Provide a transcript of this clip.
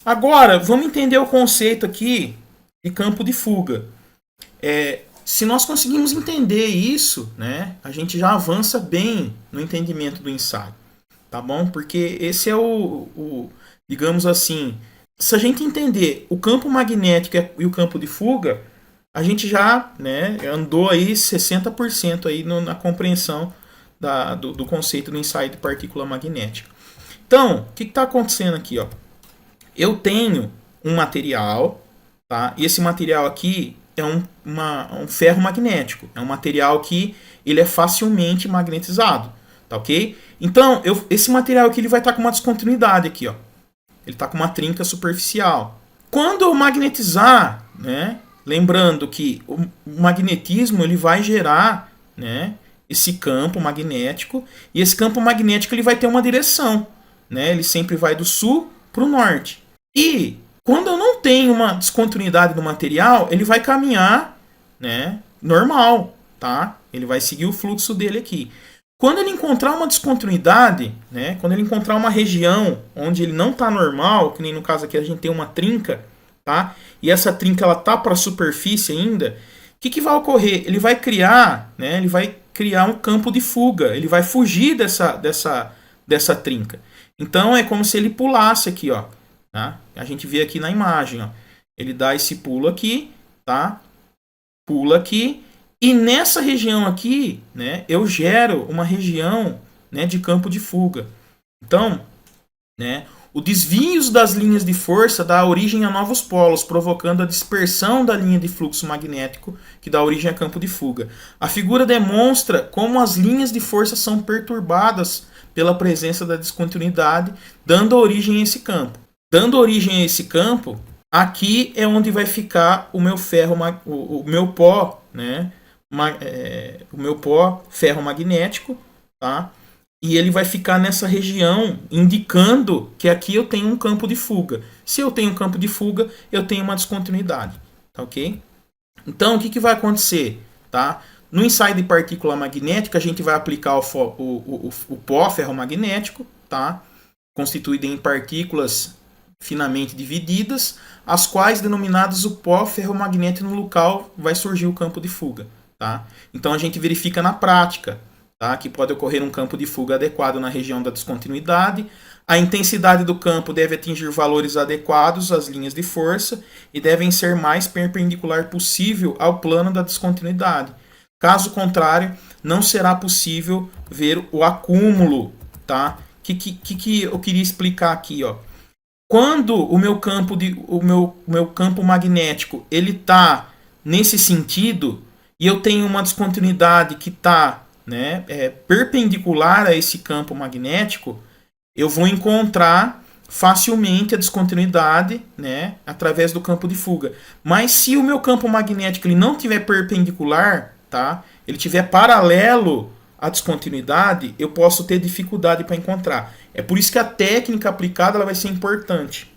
Agora, vamos entender o conceito aqui de campo de fuga. Se nós conseguimos entender isso, né, a gente já avança bem no entendimento do ensaio, tá bom? Porque esse é digamos assim, se a gente entender o campo magnético e o campo de fuga, a gente já, né, andou aí 60% aí na compreensão do conceito do ensaio de partícula magnética. Então, o que está acontecendo aqui? Ó? Eu tenho um material, tá? E esse material aqui é um ferro magnético. É um material que ele é facilmente magnetizado, tá ok? Então, esse material aqui ele vai estar com uma descontinuidade aqui, ó. Ele está com uma trinca superficial. Quando eu magnetizar, né? Lembrando que o magnetismo ele vai gerar, né? Esse campo magnético, e esse campo magnético ele vai ter uma direção, né? Ele sempre vai do sul para o norte. E quando eu não tenho uma descontinuidade do material, ele vai caminhar, né, normal, tá? Ele vai seguir o fluxo dele aqui. Quando ele encontrar uma descontinuidade, né, quando ele encontrar uma região onde ele não está normal, que nem no caso aqui a gente tem uma trinca, tá? E essa trinca ela tá para a superfície ainda, o que vai ocorrer? Ele vai criar, né, ele vai criar um campo de fuga, ele vai fugir dessa trinca. Então é como se ele pulasse aqui, ó. Tá? A gente vê aqui na imagem, ó. Ele dá esse pulo aqui, tá? Pula aqui. E nessa região aqui, né, eu gero uma região, né, de campo de fuga. Então, né, o desvio das linhas de força dá origem a novos polos, provocando a dispersão da linha de fluxo magnético, que dá origem a campo de fuga. A figura demonstra como as linhas de força são perturbadas pela presença da descontinuidade, dando origem a esse campo. Dando origem a esse campo, aqui é onde vai ficar o meu ferro, o meu pó, né? O meu pó ferromagnético, tá? E ele vai ficar nessa região, indicando que aqui eu tenho um campo de fuga. Se eu tenho um campo de fuga, eu tenho uma descontinuidade, tá ok? Então, o que vai acontecer, tá? No ensaio de partícula magnética, a gente vai aplicar o pó ferromagnético, tá? Constituído em partículas finamente divididas, as quais, denominadas o pó ferromagnético no local, vai surgir o campo de fuga. Tá? Então a gente verifica na prática, tá? Que pode ocorrer um campo de fuga adequado na região da descontinuidade. A intensidade do campo deve atingir valores adequados às linhas de força e devem ser mais perpendicular possível ao plano da descontinuidade. Caso contrário, não será possível ver o acúmulo. Tá? Que eu queria explicar aqui, ó? Quando o meu campo magnético ele está nesse sentido e eu tenho uma descontinuidade que está, né, perpendicular a esse campo magnético, eu vou encontrar facilmente a descontinuidade, né, através do campo de fuga. Mas se o meu campo magnético ele não tiver perpendicular, tá, ele tiver paralelo à descontinuidade, eu posso ter dificuldade para encontrar. É por isso que a técnica aplicada ela vai ser importante.